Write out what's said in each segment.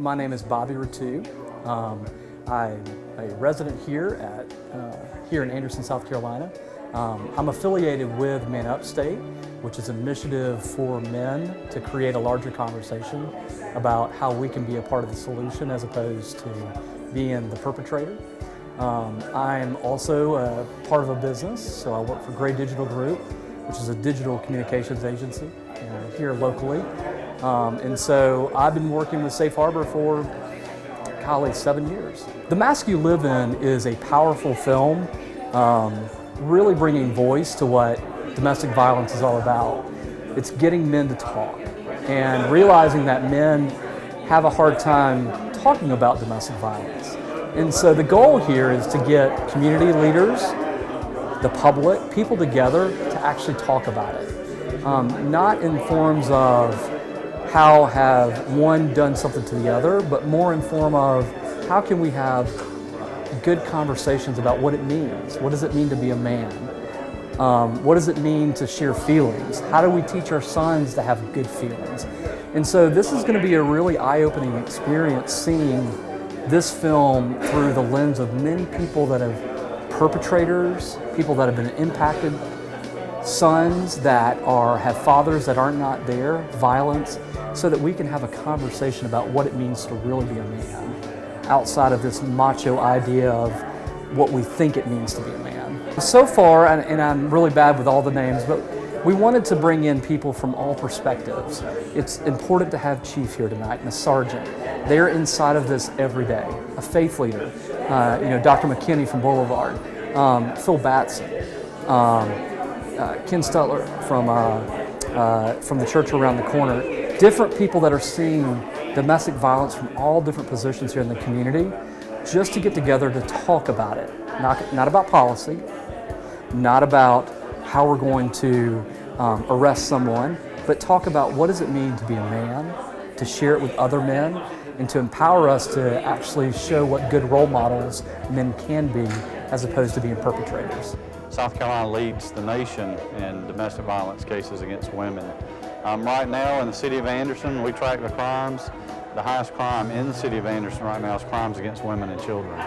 My name is Bobby Ratu. I'm a resident here in Anderson, South Carolina. I'm affiliated with Men Upstate, which is an initiative for men to create a larger conversation about how we can be a part of the solution as opposed to being the perpetrator. I'm also a part of a business, so I work for Gray Digital Group, which is a digital communications agency here locally. And so I've been working with Safe Harbor for, golly, 7 years. The Mask You Live In is a powerful film, really bringing voice to what domestic violence is all about. It's getting men to talk and realizing that men have a hard time talking about domestic violence. And so the goal here is to get community leaders, the public, people together to actually talk about it. Not in forms of how have one done something to the other, but more in form of how can we have good conversations about what it means. What does it mean to be a man? What does it mean to share feelings? How do we teach our sons to have good feelings? And so this is going to be a really eye-opening experience seeing this film through the lens of many people that have perpetrators, people that have been impacted, sons that have fathers that are not there, violence, so that we can have a conversation about what it means to really be a man outside of this macho idea of what we think it means to be a man. So far, and I'm really bad with all the names, but we wanted to bring in people from all perspectives. It's important to have Chief here tonight and a sergeant. They're inside of this every day. A faith leader, Dr. McKinney from Boulevard, Phil Batson, Ken Stutler from the church around the corner. Different people that are seeing domestic violence from all different positions here in the community, just to get together to talk about it. Not about policy, not about how we're going to arrest someone, but talk about what does it mean to be a man, to share it with other men, and to empower us to actually show what good role models men can be as opposed to being perpetrators. South Carolina leads the nation in domestic violence cases against women. Right now in the city of Anderson, we track the crimes. The highest crime in the city of Anderson right now is crimes against women and children.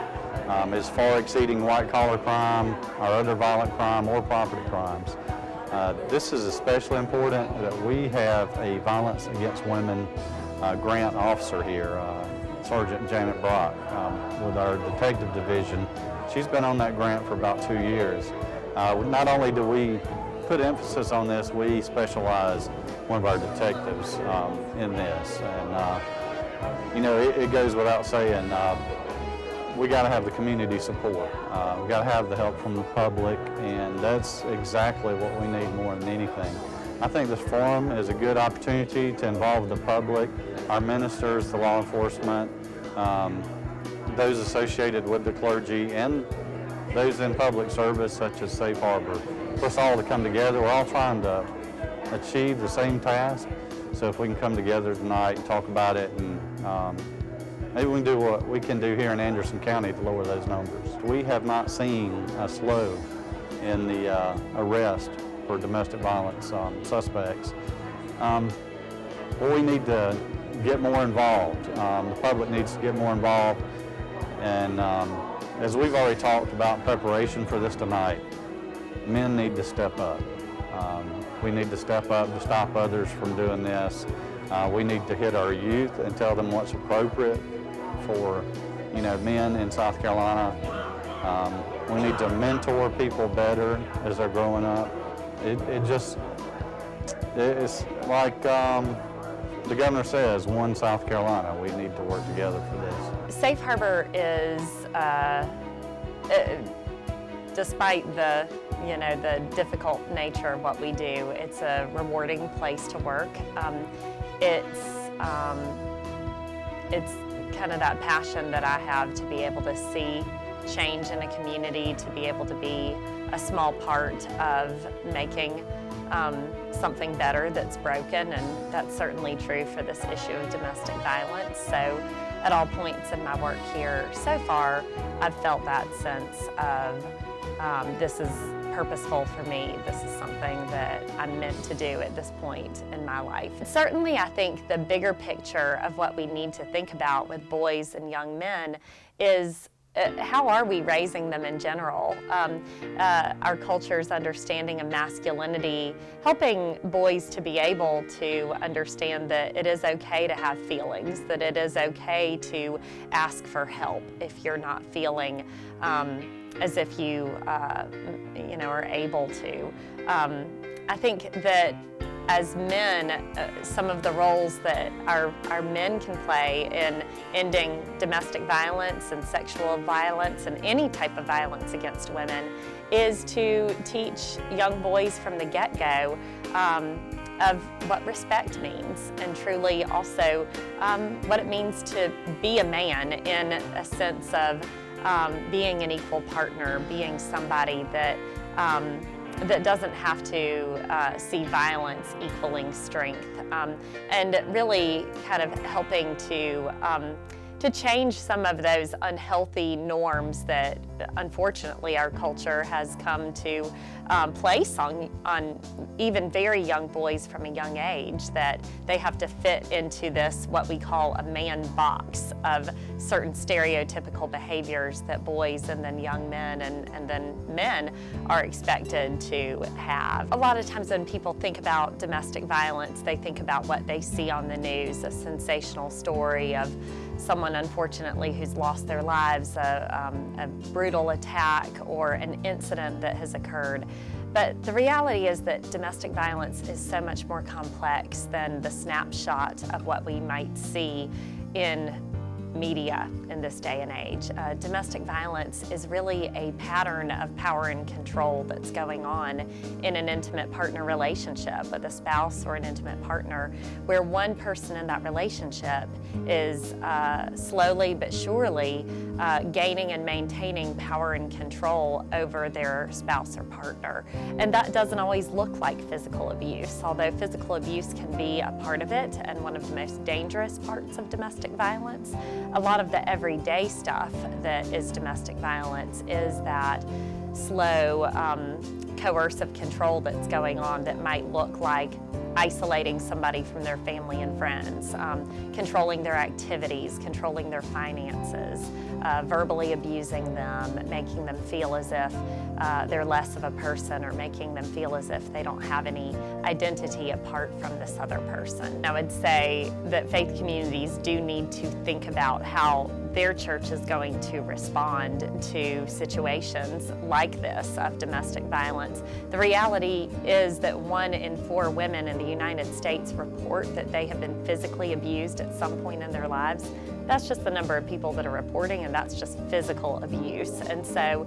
It's far exceeding white-collar crime or other violent crime or property crimes. This is especially important that we have a violence against women grant officer here, Sergeant Janet Brock, with our detective division. She's been on that grant for about 2 years. Not only do we put emphasis on this, we specialize one of our detectives in this. And it goes without saying, we got to have the community support. We got to have the help from the public, and that's exactly what we need more than anything. I think this forum is a good opportunity to involve the public, our ministers, the law enforcement, those associated with the clergy, and those in public service such as Safe Harbor, for us all to come together. We're all trying to achieve the same task. So if we can come together tonight and talk about it, and maybe we can do what we can do here in Anderson County to lower those numbers. We have not seen a slow in the arrest for domestic violence suspects. We need to get more involved. The public needs to get more involved. And as we've already talked about in preparation for this tonight, men need to step up. We need to step up to stop others from doing this. We need to hit our youth and tell them what's appropriate for men in South Carolina. We need to mentor people better as they're growing up. It's like the governor says, one South Carolina. We need to work together for this. Safe Harbor is, despite the difficult nature of what we do, it's a rewarding place to work. It's kind of that passion that I have to be able to see change in a community, to be able to be a small part of making something better that's broken, and that's certainly true for this issue of domestic violence. So at all points in my work here so far, I've felt that sense of this is purposeful for me. This is something that I'm meant to do at this point in my life. Certainly, I think the bigger picture of what we need to think about with boys and young men is how are we raising them in general? Our culture's understanding of masculinity, helping boys to be able to understand that it is okay to have feelings, that it is okay to ask for help if you're not feeling as if you are able to. I think that as men, some of the roles that our men can play in ending domestic violence and sexual violence and any type of violence against women is to teach young boys from the get-go of what respect means, and truly also what it means to be a man in a sense of being an equal partner, being somebody that doesn't have to see violence equaling strength, and really kind of helping to change some of those unhealthy norms that unfortunately our culture has come to place on even very young boys from a young age, that they have to fit into this what we call a man box of certain stereotypical behaviors that boys and then young men and then men are expected to have. A lot of times when people think about domestic violence, they think about what they see on the news, a sensational story of someone unfortunately who's lost their lives, a brutal attack or an incident that has occurred. But the reality is that domestic violence is so much more complex than the snapshot of what we might see in media in this day and age. Domestic violence is really a pattern of power and control that's going on in an intimate partner relationship with a spouse or an intimate partner, where one person in that relationship is slowly but surely gaining and maintaining power and control over their spouse or partner. And that doesn't always look like physical abuse, although physical abuse can be a part of it and one of the most dangerous parts of domestic violence. A lot of the everyday stuff that is domestic violence is that slow, coercive control that's going on that might look like isolating somebody from their family and friends, controlling their activities, controlling their finances, verbally abusing them, making them feel as if they're less of a person, or making them feel as if they don't have any identity apart from this other person. I would say that faith communities do need to think about how their church is going to respond to situations like this of domestic violence. The reality is that 1 in 4 women in the United States report that they have been physically abused at some point in their lives. That's just the number of people that are reporting, and that's just physical abuse. And so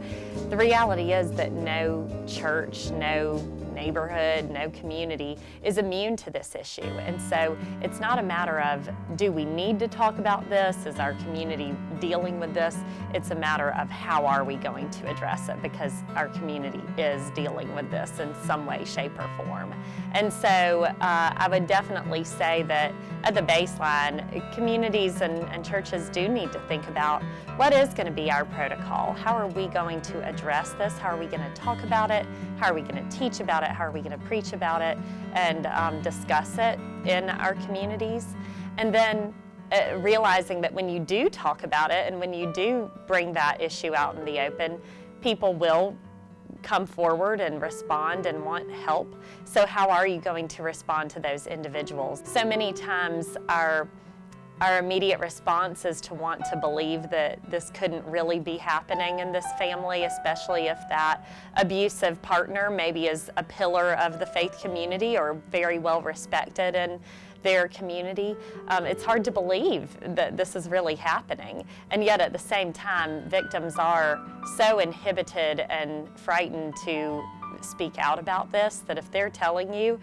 the reality is that no church, no neighborhood, no community is immune to this issue. And so it's not a matter of, do we need to talk about this? Is our community dealing with this? It's a matter of how are we going to address it, because our community is dealing with this in some way, shape, or form. And so I would definitely say that at the baseline, communities and churches do need to think about what is going to be our protocol. How are we going to address this? How are we going to talk about it? How are we going to teach about it? How are we going to preach about it and discuss it in our communities? And then realizing that when you do talk about it and when you do bring that issue out in the open, people will come forward and respond and want help. So how are you going to respond to those individuals? So many times our immediate response is to want to believe that this couldn't really be happening in this family, especially if that abusive partner maybe is a pillar of the faith community or very well respected in their community. It's hard to believe that this is really happening. And yet at the same time, victims are so inhibited and frightened to speak out about this that if they're telling you,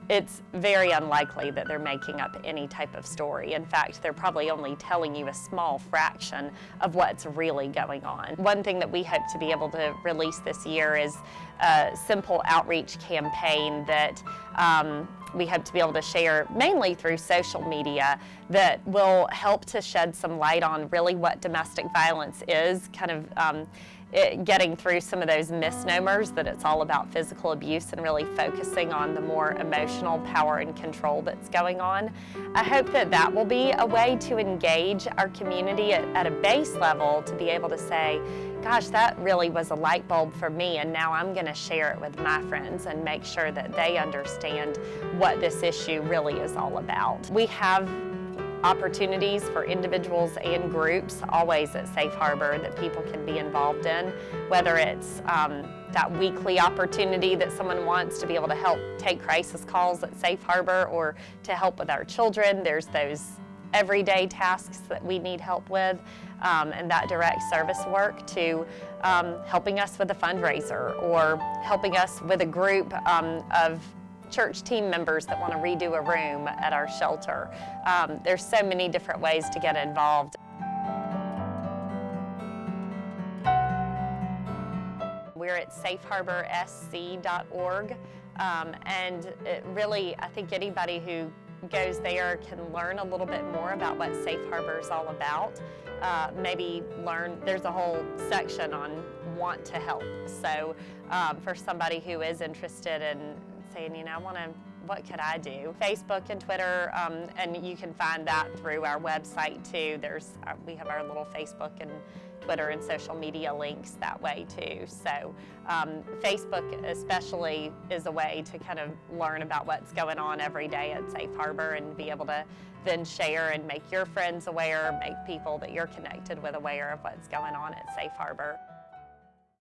it's very unlikely that they're making up any type of story. In fact, they're probably only telling you a small fraction of what's really going on. One thing that we hope to be able to release this year is a simple outreach campaign that we hope to be able to share mainly through social media that will help to shed some light on really what domestic violence is, kind of getting through some of those misnomers that it's all about physical abuse and really focusing on the more emotional power and control that's going on. I hope that that will be a way to engage our community at a base level, to be able to say, gosh, that really was a light bulb for me, and now I'm going to share it with my friends and make sure that they understand what this issue really is all about. We have opportunities for individuals and groups always at Safe Harbor that people can be involved in, whether it's that weekly opportunity that someone wants to be able to help take crisis calls at Safe Harbor, or to help with our children. There's those everyday tasks that we need help with, and that direct service work, to helping us with a fundraiser, or helping us with a group of church team members that want to redo a room at our shelter. There's so many different ways to get involved. We're at safeharborsc.org, and it really, I think anybody who goes there can learn a little bit more about what Safe Harbor is all about. Maybe learn, there's a whole section on want to help. So for somebody who is interested in saying, you know, what could I do? Facebook and Twitter, and you can find that through our website too. We have our little Facebook and Twitter and social media links that way too. So Facebook especially is a way to kind of learn about what's going on every day at Safe Harbor, and be able to then share and make your friends aware, make people that you're connected with aware of what's going on at Safe Harbor.